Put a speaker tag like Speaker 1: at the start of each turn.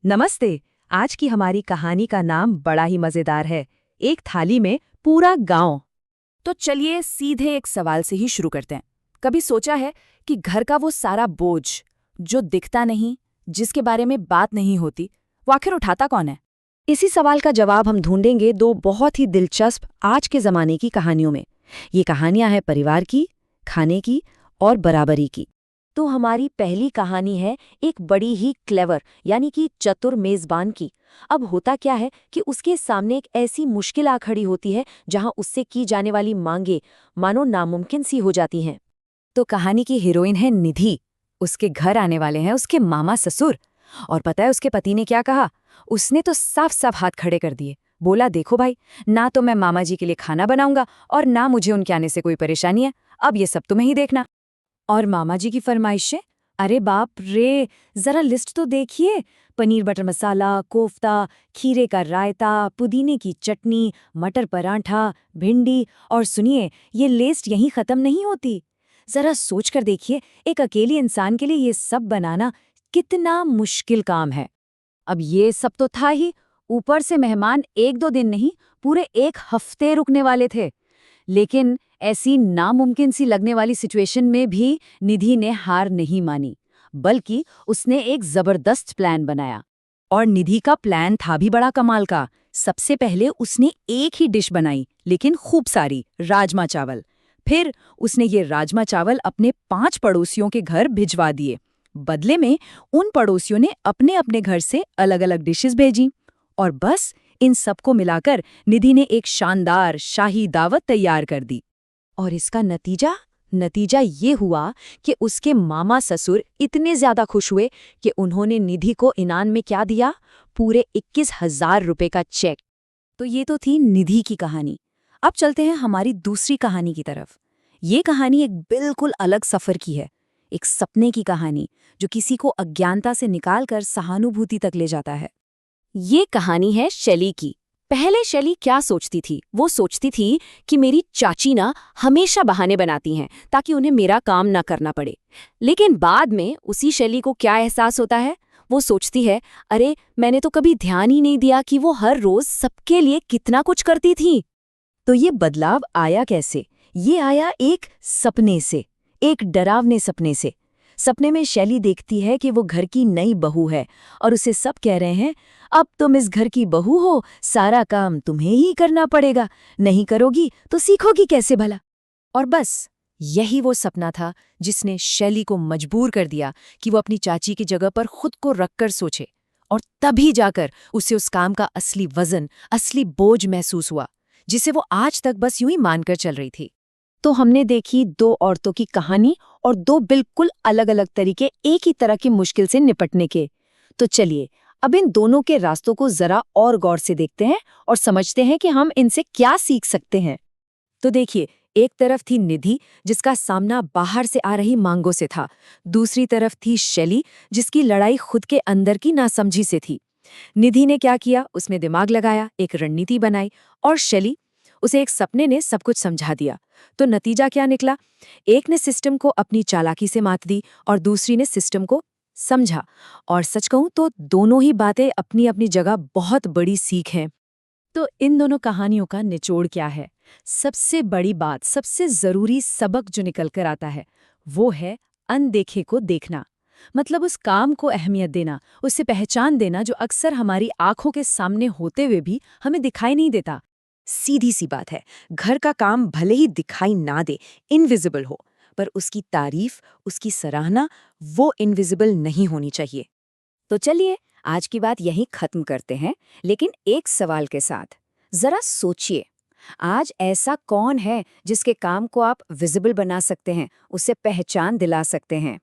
Speaker 1: नमस्ते। आज की हमारी कहानी का नाम बड़ा ही मजेदार है। एक थाली में पूरा गांव।
Speaker 2: तो चलिए सीधे एक सवाल से ही शुरू करते हैं। कभी सोचा है कि घर का वो सारा बोझ जो दिखता नहीं, जिसके बारे में बात नहीं होती, वो आखिर उठाता कौन है?
Speaker 1: इसी सवाल का जवाब हम ढूंढेंगे दो बहुत ही दिलचस्प आज के जमाने की कहानियों में। ये कहानियां हैं परिवार की, खाने की और बराबरी की। तो हमारी पहली कहानी है एक बड़ी ही क्लेवर यानी कि चतुर मेजबान की। अब होता क्या है कि उसके सामने एक ऐसी मुश्किल आ खड़ी होती है जहां उससे की जाने वाली मांगे मानो नामुमकिन सी हो जाती हैं।
Speaker 2: तो कहानी की हीरोइन है निधि। उसके घर आने वाले हैं उसके मामा ससुर। और पता है उसके पति ने क्या कहा? उसने तो साफ साफ हाथ खड़े कर दिए। बोला, देखो भाई, ना तो मैं मामा जी के लिए खाना बनाऊंगा और ना मुझे उनके आने से कोई परेशानी है। अब ये सब तुम्हें ही देखना। और मामा जी की फरमाइशें? अरे बाप रे, जरा लिस्ट तो देखिए। पनीर बटर मसाला, कोफ्ता, खीरे का रायता, पुदीने की चटनी, मटर पराठा, भिंडी। और सुनिए, ये लिस्ट यहीं खत्म नहीं होती। जरा सोच कर देखिए, एक अकेले इंसान के लिए ये सब बनाना कितना मुश्किल काम है। अब ये सब तो था ही, ऊपर से मेहमान एक दो दिन नहीं, पूरे एक हफ्ते रुकने वाले थे। लेकिन ऐसी नामुमकिन सी लगने वाली सिचुएशन में भी निधि ने हार नहीं मानी, बल्कि उसने एक जबरदस्त प्लान बनाया। और निधि का प्लान था भी बड़ा कमाल का। सबसे पहले उसने एक ही डिश बनाई, लेकिन खूब सारी, राजमा चावल। फिर उसने ये राजमा चावल अपने 5 पड़ोसियों के घर भिजवा दिए। बदले में उन पड़ोसियों ने अपने अपने घर से अलग अलग डिशेस भेजी। और बस इन सबको मिलाकर निधि ने एक शानदार शाही दावत तैयार कर दी। और इसका नतीजा ये हुआ कि उसके मामा ससुर इतने ज्यादा खुश हुए कि उन्होंने निधि को इनाम में क्या दिया? पूरे 21,000 रुपए का चेक। तो ये तो थी निधि की कहानी। अब चलते हैं हमारी दूसरी कहानी की तरफ। ये कहानी एक बिल्कुल अलग सफर की है। एक सपने की कहानी जो किसी को अज्ञानता से निकालकर सहानुभूति तक ले जाता है। ये कहानी है शैली की। पहले शैली क्या सोचती थी? वो सोचती थी कि मेरी चाची ना हमेशा बहाने बनाती हैं ताकि उन्हें मेरा काम ना करना पड़े। लेकिन बाद में उसी शैली को क्या एहसास होता है? वो सोचती है, अरे मैंने तो कभी ध्यान ही नहीं दिया कि वो हर रोज सबके लिए कितना कुछ करती थी। तो ये बदलाव आया कैसे? ये आया एक सपने से, एक डरावने सपने से। सपने में शैली देखती है कि वो घर की नई बहू है और उसे सब कह रहे हैं, अब तुम इस घर की बहू हो, सारा काम तुम्हें ही करना पड़ेगा, नहीं करोगी तो सीखोगी कैसे भला। और बस यही वो सपना था जिसने शैली को मजबूर कर दिया कि वो अपनी चाची की जगह पर खुद को रखकर सोचे। और तभी जाकर उसे उस काम का असली वजन, असली बोझ महसूस हुआ, जिसे वो आज तक बस यूं ही मानकर चल रही थी।
Speaker 1: तो हमने देखी दो औरतों की कहानी और दो बिल्कुल अलग अलग तरीके एक ही तरह की मुश्किल से निपटने के। तो चलिए अब इन दोनों के रास्तों को जरा और गौर से देखते हैं और समझते हैं कि हम इनसे क्या सीख सकते हैं।
Speaker 2: तो देखिए, एक तरफ थी निधि जिसका सामना बाहर से आ रही मांगों से था। दूसरी तरफ थी शैली जिसकी लड़ाई खुद के अंदर की नासमझी से थी। निधि ने क्या किया? उसने दिमाग लगाया, एक रणनीति बनाई। और शैली, उसे एक सपने ने सब कुछ समझा दिया। तो नतीजा क्या निकला? एक ने सिस्टम को अपनी चालाकी से मात दी और दूसरी ने सिस्टम को समझा। और सच कहूं तो दोनों ही बातें अपनी अपनी जगह बहुत बड़ी सीख हैं। तो इन दोनों कहानियों का निचोड़ क्या है? सबसे बड़ी बात, सबसे जरूरी सबक जो निकल कर आता है, वो है अनदेखे को देखना। मतलब उस काम को अहमियत देना, उसे पहचान देना जो अक्सर हमारी आंखों के सामने होते हुए भी हमें दिखाई नहीं देता। सीधी सी बात है, घर का काम भले ही दिखाई ना दे, इनविजिबल हो, पर उसकी तारीफ, उसकी सराहना, वो इनविजिबल नहीं होनी चाहिए। तो चलिए आज की बात यहीं खत्म करते हैं, लेकिन एक सवाल के साथ। जरा सोचिए, आज ऐसा कौन है जिसके काम को आप विजिबल बना सकते हैं, उसे पहचान दिला सकते हैं?